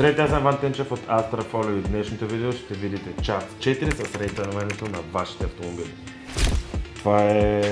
Здравейте, аз съм Иван Тенчев от Астрафолио и в днешното видео ще видите част 4 с рейтването на вашите автомобили. Това е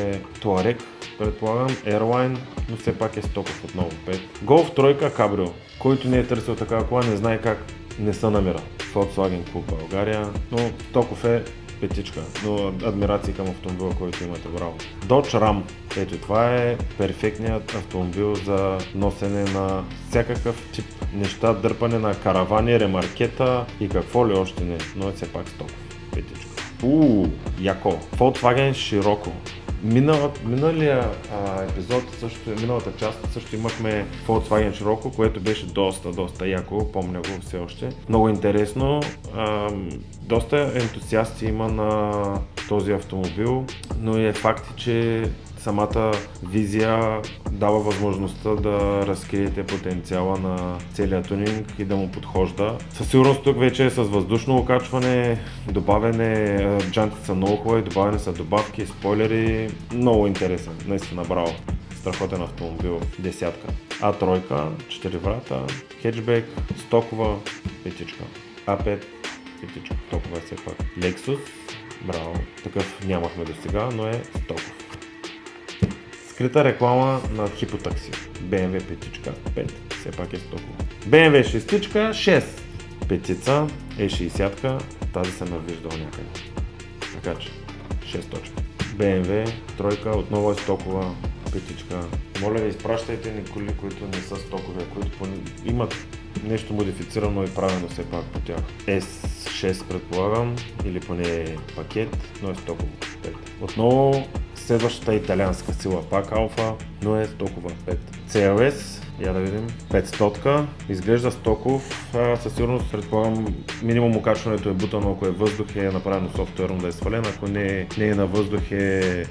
Touareg, предполагам, Airline, но все пак е стоков отново 5. Golf тройка Cabrio, който не е търсил такава кола, не знае как не се намира. Volkswagen Club България, но стоков е петичка, но адмирации към автомобила, който имате, браво. Dodge Ram, ето това е перфектният автомобил за носене на всякакъв тип неща, дърпане на каравани, ремаркета и какво ли още не, но е все пак стоков, петичка. Яко. Volkswagen Scirocco. Миналия епизод, миналата част също имахме Volkswagen Scirocco, което беше доста яко, помня го все още. Много интересно, доста ентусиасти има на този автомобил, но е факт, че самата визия дава възможността да разкриете потенциала на целия тунинг и да му подхожда. Със сигурност тук вече е с въздушно окачване, добавяне, джантите са много хубави, добавяне са добавки, спойлери, много интересен, наистина браво. Страхотен автомобил, десятка. А3, 4 врата, хеджбек, стокова, петичка. А5, петичка, стокова е все пак. Lexus, браво, такъв нямахме до сега, но е стоков. Скрита реклама на Хипотакси. BMW 5, 5, все пак е стоково. BMW 6, 6, петица е 60-ка, тази съм я виждал някъде. Така че, 6 точка. BMW тройка, отново е стокова, петичка. Моля ви, изпращайте ни коли, които не са стокови, които имат нещо модифицирано и правено все пак по тях. S6 предполагам, или поне пакет, но е стоково 5. Отново следващата италианска сила, пак Алфа, но е стокова 5. CLS, я да видим, 500, изглежда стоков, със сигурност предполагам минимум окачването е бутано, ако е въздух е направено софтуерно да е свален, ако не е на въздух е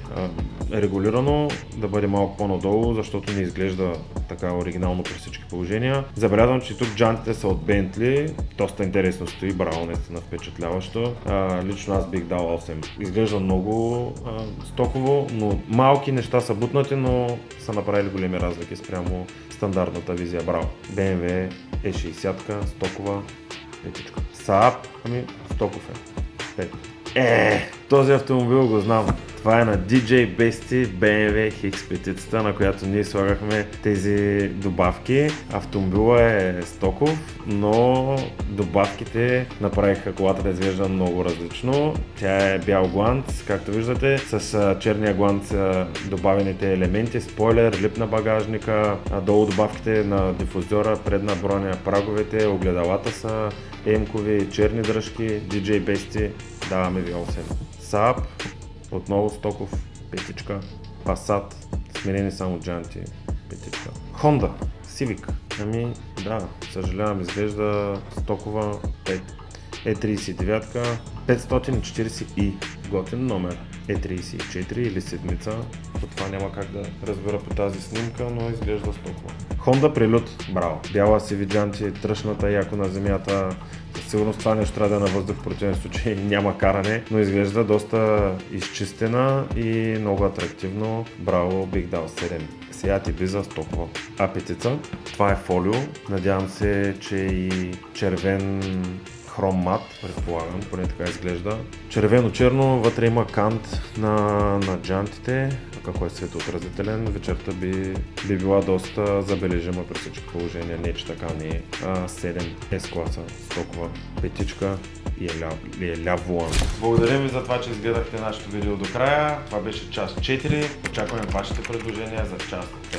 регулирано, да бъде малко по-надолу, защото не изглежда така оригинално при всички положения. Забелязвам, че тук джантите са от Bentley, доста интересно стои, браво, наистина впечатляващо. Лично аз бих дал 8. Изглежда много стоково, но малки неща са бутнати, но са направили големи разлики спрямо стандартната визия, браво. BMW е 60-ка, стокова, петичка. Saab, стоков е 5. Този автомобил го знам. Това е на DJ Bestie BMW X5, на която ние слагахме тези добавки. Автомобилът е стоков, но добавките направиха колата да изглежда много различно. Тя е бял гланц, както виждате, с черния гланц добавените елементи, спойлер, лип на багажника, долу добавките на дифузора, предна броня, праговете, огледалата са емкови, черни дръжки, DJ Bestie, даваме ви 8. Saab, отново стоков, петичка. Passat, сменени само джанти, петичка. Honda Civic, да, съжалявам, изглежда стокова 5. E39, 540i, готин номер. E34 или седмица, това няма как да разбера по тази снимка, но изглежда стокова. Honda Prelude, браво. Бяла сиви джанти, тръшната яко на земята. Сигурно това нещо трябва да е на въздух, в противен случай няма каране, но изглежда доста изчистена и много атрактивно. Браво, бих дал 7. Seat Ibiza стокова. А5, това е фолио. Надявам се, че и червен хром мат, предполагам, поне така изглежда. Червено-черно, вътре има кант на джантите, ако е светоотразителен, вечерта би била доста забележима при всички положения, не че така не е. 7 S-класа, стокова, петичка и е ляв волан. Благодарим ви за това, че изгледахте нашето видео до края. Това беше част 4. Очакваме вашите предложения за част 5.